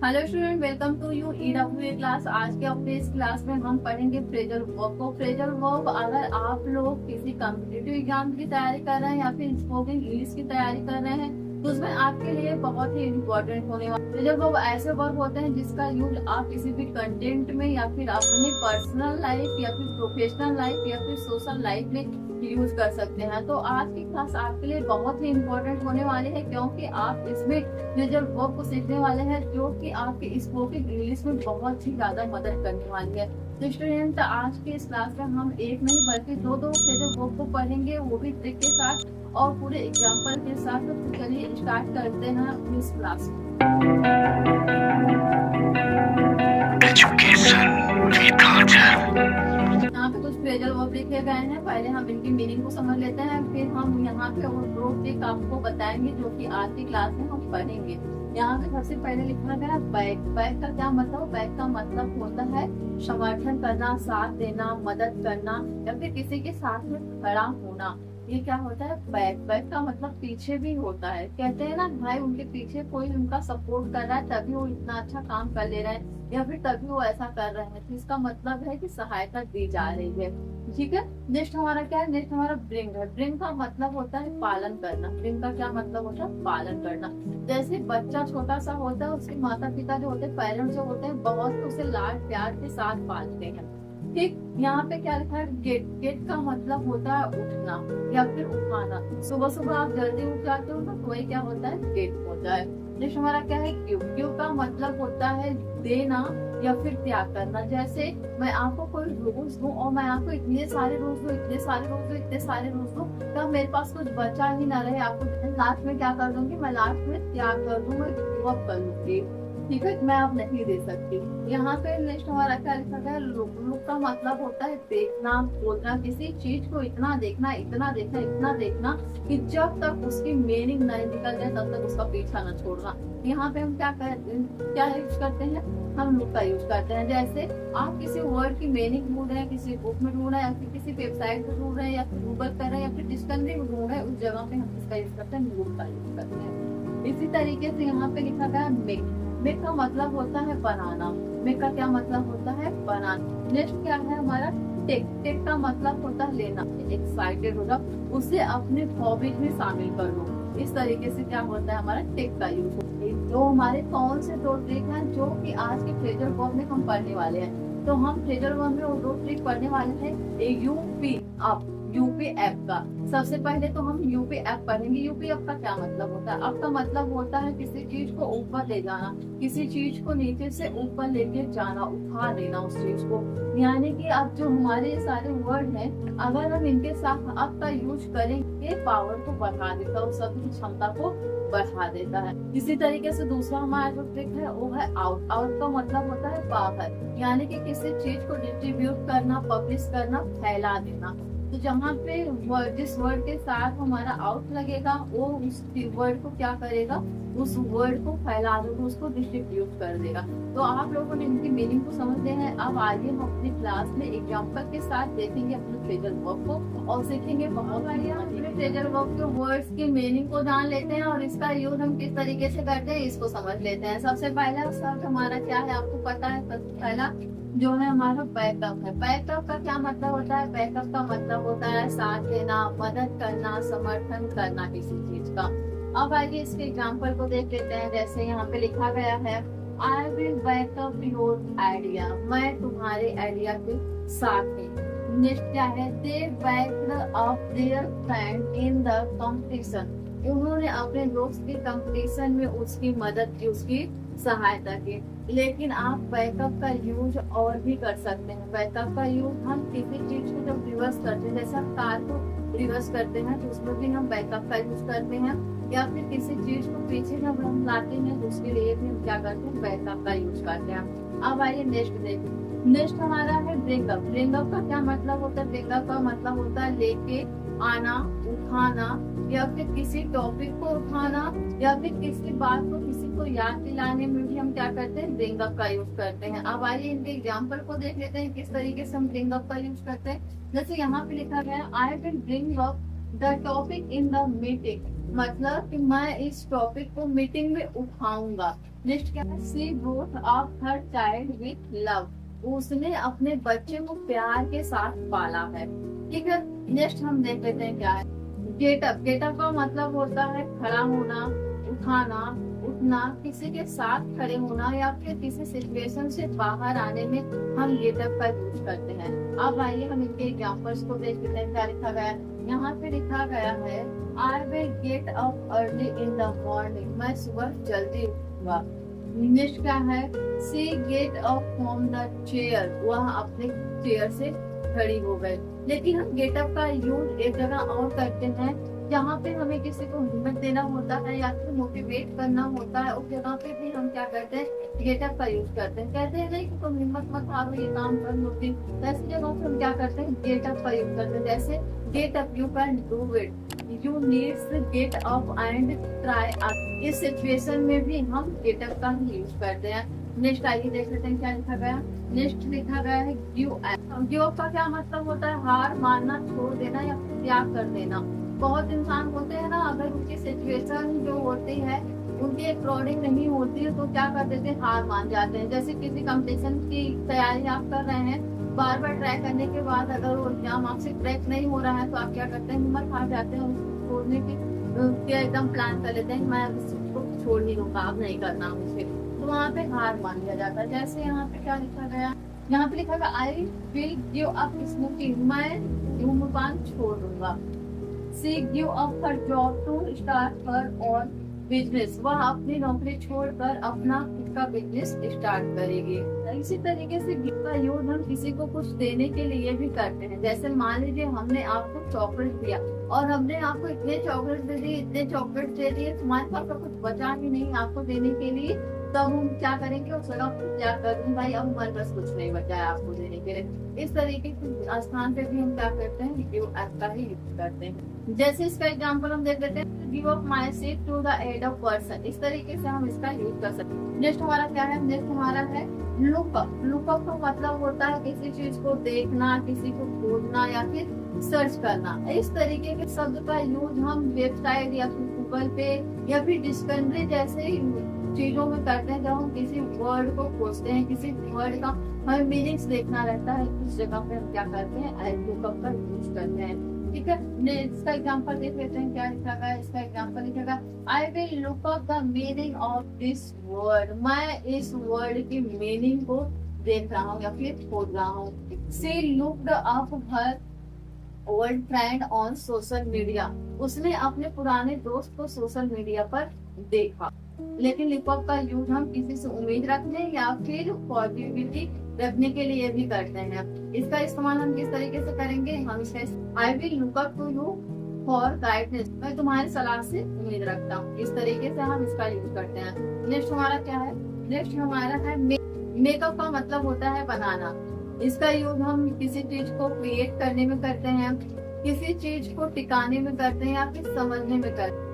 Hello student, welcome to you EWA class. आज के अपने इस क्लास में हम पढ़ेंगे फ्रेजल वर्ब को। फ्रेजल वर्ब अगर आप लोग किसी कॉम्पिटिटिव एग्जाम की तैयारी कर रहे हैं या फिर स्पोकन इंग्लिश की तैयारी कर रहे हैं तो उसमें आपके लिए बहुत ही इम्पोर्टेंट होने वाला। फ्रेजल वर्ब ऐसे वर्ब होते हैं जिसका यूज आप किसी भी कंटेंट में या फिर अपने पर्सनल लाइफ या फिर प्रोफेशनल लाइफ या फिर सोशल लाइफ में यूज कर सकते हैं। तो आज की क्लास आपके लिए बहुत ही इम्पोर्टेंट होने वाली है क्योंकि आप इसमें फ्रेजल वर्ब को सीखने वाले हैं जो कि आपके स्पोकन इंग्लिश में बहुत ही ज्यादा मदद करने वाली है। तो स्टूडेंट, आज के इस क्लास में हम एक नहीं बल्कि दो फ्रेजल वर्ब को पढ़ेंगे, वो भी ट्रिक के साथ और पूरे एग्जाम्पल के साथ। तो चलिए स्टार्ट करते हैं अपनी इस क्लास को। यहाँ पे कुछ फ्रेजल वर्ब लिखे गए हैं, पहले हम इनकी मीनिंग को समझ लेते हैं, फिर हम यहाँ पे और दो ट्रिक आपको बताएंगे जो कि आज की क्लास में हम पढ़ेंगे। यहाँ पे सबसे पहले लिखा गया बैक। बैक का क्या मतलब? बैक का मतलब होता है समर्थन करना, साथ देना, मदद करना या फिर किसी के साथ में खड़ा होना। ये क्या होता है? बैक। बैक का मतलब पीछे भी होता है। कहते हैं ना भाई, उनके पीछे कोई उनका सपोर्ट कर रहा है तभी वो इतना अच्छा काम कर ले रहे हैं या फिर तभी वो ऐसा कर रहे हैं। तो इसका मतलब है कि सहायता दी जा रही है। ठीक है। नेक्स्ट हमारा क्या है? नेक्स्ट हमारा ब्रिंग है। ब्रिंग का मतलब होता है पालन करना। ब्रिंग का क्या मतलब होता है? पालन करना। जैसे बच्चा छोटा सा होता है, उसके माता पिता जो होते हैं, पेरेंट्स जो होते हैं, बहुत उसे लाड प्यार के साथ पालते हैं। ठीक। यहाँ पे क्या लिखा है? गेट। गेट का मतलब होता है उठना या फिर उठाना। सुबह सुबह आप जल्दी उठ जाते हो ना, तो वही क्या होता है? गेट होता है। नेक्स्ट हमारा क्या है? गिव। गिव का मतलब होता है देना या फिर त्याग करना। जैसे मैं आपको कोई रूल्स दूं और मैं आपको इतने सारे रूल्स दूं, इतने सारे रूल्स दूं, इतने सारे रूल्स दूं, तब मेरे पास कुछ बचा ही ना रहे। आपको लास्ट में क्या कर दूंगी? मैं लास्ट में त्याग कर दूंगा, गिव अप कर लूंगी। ठीक है, मैं आप नहीं दे सकती। यहाँ पे नेक्स्ट हमारा क्या लिखा गया? लुक। लुक का मतलब होता है देखना, खोजना, किसी चीज को इतना देखना, इतना देखना, इतना देखना कि जब तक उसकी मीनिंग नहीं निकल जाए तब तक उसका पीछा न छोड़ना। यहाँ पे हम क्या यूज करते हैं? हम लुक का यूज करते हैं। जैसे आप किसी वर्ड की मीनिंग ढूंढ रहे हैं, किसी बुक में ढूंढ रहे हैं या फिर किसी वेबसाइट पे ढूंढ रहे हैं या फिर गूगल कर रहे हैं या फिर डिक्शनरी में ढूंढ रहे हैं, उस जगह पे हम इसका यूज करते हैं, लुक का यूज करते हैं। इसी तरीके से यहाँ पे लिखा गया मेक। मेक का मतलब होता है बनाना। मेक का क्या मतलब होता है? बनाना। नेक्स्ट क्या है हमारा? टेक। टेक का मतलब होता है लेना, एक्साइटेड होना, उसे अपने हॉबीज में शामिल कर लो। इस तरीके से क्या होता है हमारा टेक का यूज। तो हमारे कौन से दो ट्रिक हैं जो कि आज के फ्रेजल वर्ब में हम पढ़ने वाले हैं। तो हम फ्रेजल वर्ब में वो दो ट्रिक पढ़ने वाले हैं, यूपी अप, यूपी ऐप का। सबसे पहले तो हम यूपी ऐप पढ़ेंगे। यूपी ऐप का क्या मतलब होता है? अप का मतलब होता है किसी चीज को ऊपर ले जाना, किसी चीज को नीचे से ऊपर लेके जाना, उठा लेना उस चीज को। यानी कि अब जो हमारे सारे वर्ड हैं, अगर हम इनके साथ अप का यूज करेंगे, पावर को बढ़ा देता है, शब्द की क्षमता को बढ़ा देता है। इसी तरीके से दूसरा हमारा जो ट्रिक है वो है आउट। आउट का मतलब होता है बाहर, यानी कि किसी चीज को डिस्ट्रीब्यूट करना, पब्लिश करना, फैला देना। तो जहाँ पे जिस वर्ड के साथ हमारा आउट लगेगा वो उस वर्ड को क्या करेगा? उस वर्ड को फैला देगा, उसको डिस्ट्रीब्यूट कर देगा। तो आप लोगों ने इनकी मीनिंग को समझ लिया है। अब आइए हम अपनी क्लास में एग्जाम्पल के साथ देखेंगे अपने फ्रेजल वर्ब को और सीखेंगे बहुत। अपने फ्रेजल वर्ब के वर्ड्स की मीनिंग को जान लेते हैं और इसका यूज हम किस तरीके से करते हैं इसको समझ लेते हैं। सबसे पहला शब्द हमारा क्या है? आपको पता है। पहला जो है हमारा बैकअप है। बैकअप का क्या मतलब होता है? बैकअप का मतलब होता है साथ देना, मदद करना, समर्थन करना किसी चीज का। अब आइए इसके एग्जाम्पल को देख लेते हैं। जैसे यहाँ पे लिखा गया है, I will back up your idea. मैं तुम्हारे आइडिया के साथ हूँ। नेक्स्ट क्या है? They backed up their friend in the competition. उन्होंने अपने दोस्त के कंपटीशन में उसकी मदद की, उसकी सहायता की। लेकिन आप बैकअप का यूज और भी कर सकते हैं। बैकअप का यूज हम किसी चीज को जब रिवर्स करते हैं, जैसे हम कार को रिवर्स करते हैं तो उसमें भी हम बैकअप का यूज करते हैं, या फिर किसी चीज को पीछे जब हम लाते हैं तो उसके लिए भी हम क्या करते हैं? बैकअप का यूज करते हैं। अब आइए नेक्स्ट देखिए। नेक्स्ट हमारा है ब्रिंगअप। ब्रिंगअप का क्या मतलब होता है? ब्रिंगअप का मतलब होता है लेके आना, उठाना, या फिर किसी टॉपिक को उठाना, या फिर किसी बात को किसी को याद दिलाने में भी हम क्या करते हैं? ब्रिंग अप का यूज करते हैं। अब आइए इनके एग्जाम्पल को देख लेते हैं किस तरीके से हम ब्रिंग अप का यूज करते हैं। जैसे यहाँ पे लिखा गया है, I will bring up the topic in the meeting. मतलब कि मैं इस टॉपिक को मीटिंग में उठाऊंगा। नेक्स्ट क्या है, she growth of her child with love. उसने अपने बच्चे को प्यार के साथ पाला है। ठीक है, नेक्स्ट हम देख लेते हैं क्या है। गेटअप। गेटअप का मतलब होता है खड़ा होना, उठाना, उठना, किसी के साथ खड़े होना या फिर किसी सिचुएशन से बाहर आने में हम गेटअप का यूज करते हैं। अब आइए हम इनके एग्जाम्पल्स को देख लेते हैं क्या लिखा गया है। यहाँ पे लिखा गया है, I will get up early in the morning. मैं सुबह जल्दी उठूंगा। नेक्स्ट क्या है, she get up from the chair. वह अपने चेयर से खड़ी हो गए। लेकिन हम गेटअप का यूज एक जगह और करते हैं जहाँ पे हमें किसी को हिम्मत देना होता है या फिर मोटिवेट करना होता है। उस जगह पे भी हम क्या करते हैं, गेटअप का यूज करते हैं। कहते हैं नहीं कि तुम हिम्मत मत हारो, ये काम कर लो। तो ऐसी जगह पे हम क्या करते हैं, गेटअप का यूज करते हैं। जैसे get up, you can do it, you needs get up and try. इस सिचुएशन में भी हम गेटअप का ही यूज करते हैं। नेक्स्ट आइए देख लेते हैं क्या लिखा गया। नेक्स्ट लिखा गया है गिव अप। गिव अप का क्या मतलब होता है, हार मानना, छोड़ देना या फिर त्याग कर देना। बहुत इंसान होते हैं ना, अगर उनकी सिचुएशन जो होती है उनके अकॉर्डिंग नहीं होती है तो क्या कर देते हैं, हार मान जाते हैं। जैसे किसी कंपटीशन की तैयारी आप कर रहे हैं, बार बार ट्राई करने के बाद अगर वो एग्जाम आपसे क्रैक नहीं हो रहा है तो आप क्या करते हैं, हिम्मत हार जाते हैं, उसको छोड़ने की एकदम प्लान कर लेते हैं, मैं इसको छोड़ नहीं दूंगा, अब नहीं करना मुझे। तो वहाँ पे हार मान लिया जाता है। जैसे यहाँ पे क्या लिखा गया, यहाँ पे लिखा गया, I will give up smoking. मैं धूम्रपान छोड़ दूंगा। She give up her job to start her own business. वह अपनी नौकरी छोड़कर अपना खुद का बिजनेस स्टार्ट करेगी। इसी तरीके से गिफ्ट का यूज हम किसी को कुछ देने के लिए भी करते हैं। जैसे मान लीजिए हमने आपको चॉकलेट दिया और हमने आपको इतने चॉकलेट दे दिए, इतने चॉकलेट दे दिए, तुम्हारे पास तो कुछ बचा ही नहीं आपको देने के लिए, तब हम क्या करेंगे, उस जगह क्या करूँ भाई, अब हमारे पास कुछ नहीं बचा है आपको देने के लिए। इस तरीके के स्थान पे भी हम क्या करते हैं, गिव अप का ही यूज करते हैं। जैसे इसका एग्जांपल हम देख लेते हैं, give up my seat to the aid of person. इस तरीके से हम इसका यूज कर सकते हैं। नेक्स्ट हमारा क्या है, नेक्स्ट हमारा है लुक अप। लुक अप का मतलब होता है किसी चीज को देखना, किसी को खोजना या फिर सर्च करना। इस तरीके के शब्द का यूज हम वेबसाइट या फिर गूगल पे या फिर डिक्शनरी जैसे चीजों में करते हैं। जब हम किसी वर्ड को खोजते हैं, किसी वर्ड का हमें मीनिंग्स देखना रहता है, उस जगह पे हम क्या करते हैं, लुकअप का यूज करते हैं। ठीक है, इसका एग्जांपल देख लेते हैं क्या लिखा गया। इसका एग्जांपल लिखेगा, आई will look up the meaning of this word. मैं इस वर्ड की मीनिंग को देख रहा हूँ या फिर खोज रहा हूँ। She looked up her old friend on social media. उसने अपने पुराने दोस्त को सोशल मीडिया पर देखा। लेकिन लुकअप का यूज हम किसी से उम्मीद रखने या फिर पॉजिटिविटी रखने के लिए भी करते हैं। इसका इस्तेमाल हम किस तरीके से करेंगे, हम इसका I will look up to you for guidance. मैं तुम्हारी सलाह से उम्मीद रखता हूँ। इस तरीके से हम इसका यूज करते हैं। नेक्स्ट हमारा क्या है, नेक्स्ट हमारा है मेकअप का मतलब होता है बनाना। इसका यूज हम किसी चीज को क्रिएट करने में करते हैं, किसी चीज को टिकाने में करते हैं या फिर समझने में करते हैं।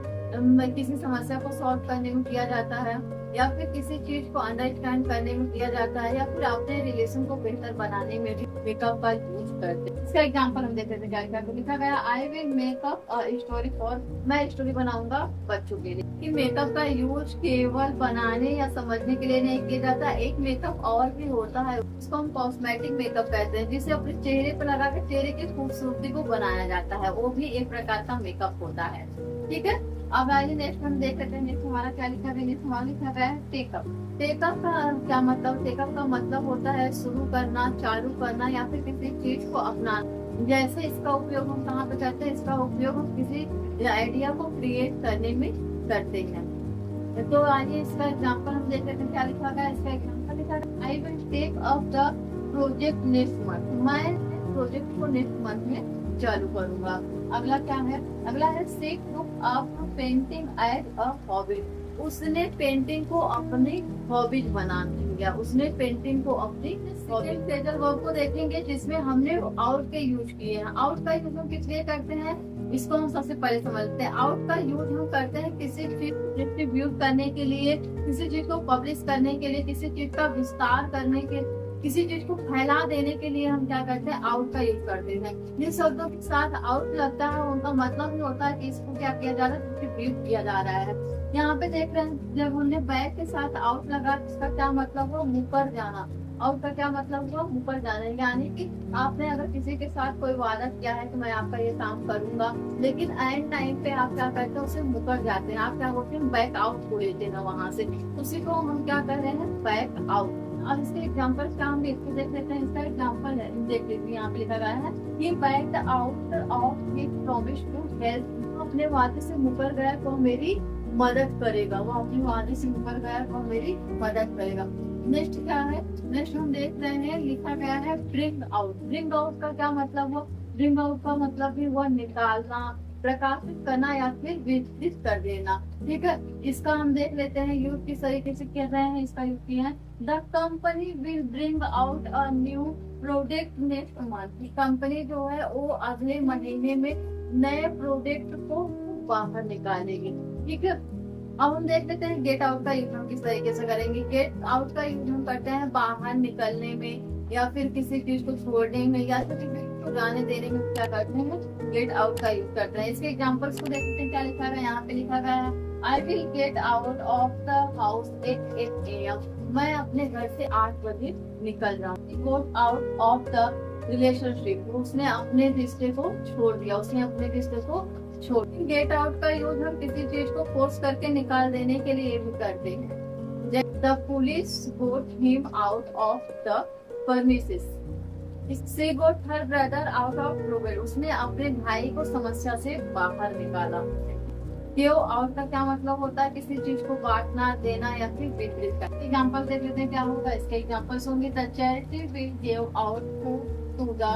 किसी समस्या को सॉल्व करने में किया जाता है या फिर किसी चीज को अंडरस्टैंड करने में किया जाता है या फिर अपने रिलेशन को बेहतर बनाने में भी मेकअप का यूज करते हैं। इसका एग्जांपल हम देख लेते हैं क्या लिखा गया, I will makeup a story for. मैं स्टोरी बनाऊंगा बच्चों के लिए। कि मेकअप का यूज केवल बनाने या समझने के लिए नहीं किया जाता। एक मेकअप और भी होता है, उसको हम कॉस्मेटिक मेकअप कहते हैं, जिसे अपने चेहरे पर लगा के चेहरे की खूबसूरती को बनाया जाता है। वो भी एक प्रकार का मेकअप होता है। ठीक है, अब आइए नेक्स्ट हम देख लेते हैं। नेक्स्ट हमारा क्या लिखा है, नेक्स्ट हमारा लिखा गया है टेकअप। टेकअप का क्या मतलब, टेकअप का मतलब होता है शुरू करना, चालू करना या फिर किसी चीज को अपनाना। जैसे इसका उपयोग हम कहाँ पे करते हैं, इसका उपयोग हम किसी आइडिया को क्रिएट करने में करते हैं। तो आइए इसका एग्जाम्पल हम देख लेते हैं क्या लिखा गया। इसका एग्जाम्पल लिखा है, I will take up the project next month. मैं प्रोजेक्ट को नेक्स्ट मंथ में चालू करूंगा। अगला क्या है, अगला है she took up painting as a hobby. उसने पेंटिंग को अपनी हॉबीज बना लिया। उसने पेंटिंग को अपनी फ्रेजल वर्ब को देखेंगे जिसमें हमने आउट के यूज किए हैं। आउट का यूज हम किस लिए करते हैं, इसको हम सबसे पहले समझते हैं। आउट का यूज हम करते हैं किसी चीज डिस्ट्रीब्यूट करने के लिए, किसी चीज को पब्लिश करने के लिए, किसी चीज का विस्तार करने के, किसी चीज को फैला देने के लिए हम क्या करते हैं, आउट का यूज करते हैं। जिन शब्दों के साथ आउट लगता है उनका मतलब ही होता है कि इसको क्या किया जा रहा है, डिस्ट्रीब्यूट किया जा रहा है। यहाँ पे देख रहे हैं, जब हमने बैक के साथ आउट लगा, इसका क्या मतलब हुआ, मुंह पर जाना। आउट का क्या मतलब हुआ, मुंह पर जाना। यानी कि आपने अगर किसी के साथ कोई वादा किया है कि मैं आपका ये काम करूंगा, लेकिन एंड टाइम पे आप क्या करते हैं, उसे मुकर जाते हैं। आप क्या बोलते हैं, बैक आउट हो लेते हैं वहां से, उसी को हम क्या कर रहे हैं, बैक आउट। अब इसके एग्जाम्पल क्या हम इसको देख लेते हैं। इसका एग्जाम्पल है, देख लीजिए, यहाँ पे लिखा गया है कि back out of his promise to help. अपने वादे से मुकर गया तो मेरी मदद करेगा। वो अपनी वादे से मुकर गया तो मेरी मदद करेगा। नेक्स्ट क्या है, नेक्स्ट हम देख रहे हैं, लिखा गया है ब्रिंग आउट। ब्रिंग आउट का क्या मतलब हुआ, ब्रिंग आउट का मतलब भी हुआ निकालना, प्रकाशित करना या फिर विस्तृत कर देना। ठीक है, इसका हम देख लेते हैं यूज किस तरीके से कर रहे हैं। इसका यूज किया है, the company will bring out a new product next month. Company जो है वो अगले महीने में नए प्रोडक्ट को बाहर निकालेगी। ठीक है, अब हम देख लेते हैं गेट आउट का यूज हम किस तरीके से करेंगे। गेट आउट का यूज हम करते हैं बाहर निकलने में, या फिर किसी चीज को छोड़ने में, या फिर किसी को जाने देने में क्या करते हैं, गेट आउट का यूज करते हैं। इसके एग्जांपल्स को देखते हैं, क्या लिखा है यहाँ पे। लिखा गया है I will get out of the house at 8 AM। मैं अपने घर से 8 बजे निकल जाऊंगी। गोट आउट ऑफ द रिलेशनशिप, उसने अपने रिश्ते को छोड़ दिया, उसने अपने रिश्ते को छोड़। गेट आउट का यूज हम किसी चीज को फोर्स करके निकाल देने के लिए भी करते हैं। The police got him out of the premises. She got her brother out of trouble. उसने अपने भाई को समस्या से बाहर निकाला। गिव आउट का क्या मतलब होता है, किसी चीज को बांटना, देना या फिर वितरित करना। एग्जाम्पल देख लेते हैं क्या होगा। इसके एग्जाम्पल्स होंगे, the charity will give out to the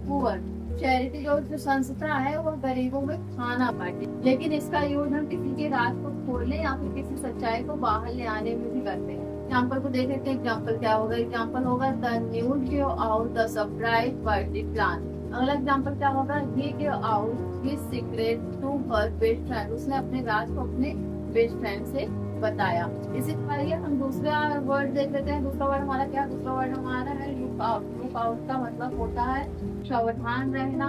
poor. Charity जो संस्था है वो गरीबों में खाना बांटे। लेकिन इसका यूज हम किसी के राज को खोलने या फिर किसी सच्चाई को बाहर ले आने में भी करते हैं। एग्जाम्पल को देख लेते हैं। एग्जाम्पल क्या होगा, एग्जाम्पल होगा the nude give out the surprise birthday plan. अगला एग्जाम्पल क्या होगा, he give out his secret to her best friend. उसने अपने राज को अपने बेस्ट फ्रेंड से बताया। इसी तरह हम दूसरा वर्ड देख लेते हैं। दूसरा वर्ड हमारा क्या, दूसरा वर्ड हमारा है लुक आउट। लुक आउट का मतलब होता है सावधान रहना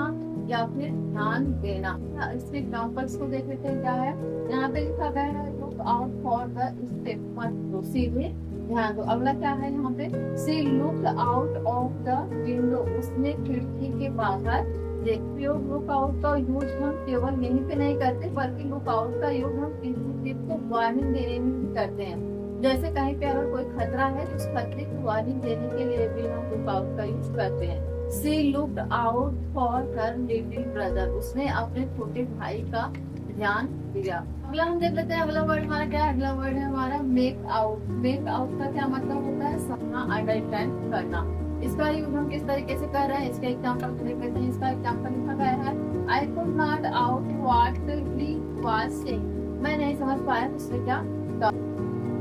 या फिर ध्यान देना। इसके एग्जाम्पल्स को देख लेते हैं क्या है। यहाँ पे लिखा गया है look out for the step, मत दो, सीधे ध्यान दो। अगला क्या है यहाँ पे, she look out of the window. उसने खिड़की के बाहर देखते हो। लुक आउट का यूज हम केवल यहीं पे नहीं करते, बल्कि लुक आउट का यूज हम किसी चीज को वार्निंग देने में भी करते हैं। जैसे कहीं पे अगर कोई खतरा है तो उस खतरे को वार्निंग देने के लिए भी हम लुक आउट का यूज करते हैं। She looked out for her little brother. उसने अपने छोटे भाई का ध्यान दिया। अगला हम देख लेते हैं, अगला वर्ड हमारा क्या है। अगला वर्ड है हमारा मेक आउट। मेक आउट का क्या मतलब होता है, समझना, अंडरस्टैंड करना। इसका यूज हम किस तरीके से कर रहे हैं, इसका एग्जाम्पल देख लेते हैं। इसका एग्जाम्पल लिखा गया है I could not out what he was saying. मैं नहीं समझ पाया उसने क्या कहा।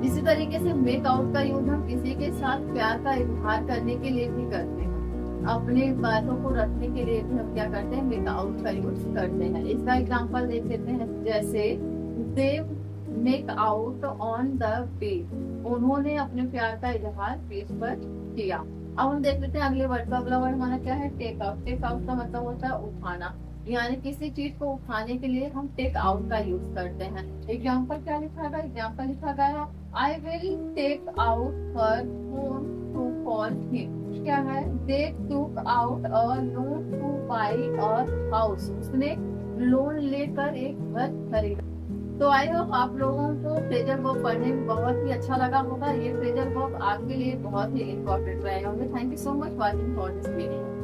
इसी तरीके से मेक आउट का यूज हम किसी के साथ प्यार का इजहार करने के लिए भी करते हैं। अपने बातों को रखने के लिए भी हम क्या करते हैं, मेक आउट का यूज करते हैं। इसका एग्जाम्पल देख लेते हैं, जैसे they make out on the page. उन्होंने अपने प्यार का इजहार पेज पर किया। अब हम देख लेते हैं अगले वर्ड का। अगला वर्ड हमारा क्या है, टेक आउट। टेक आउट का मतलब होता है उठाना, यानी किसी चीज को उठाने के लिए हम टेक आउट का यूज करते हैं। एग्जाम्पल क्या लिखा गया, एग्जाम्पल लिखा गया I will take out her phone to call him. क्या है, they took out a loan to buy a house. उसने लोन लेकर एक घर खरीदा। तो आई होप आप लोगों को फ्रेजल वर्ब पढ़ने में बहुत ही अच्छा लगा होगा। ये फ्रेजल वर्ब आपके लिए बहुत ही इम्पोर्टेंट रहे होंगे। Thank you so much watching for this video.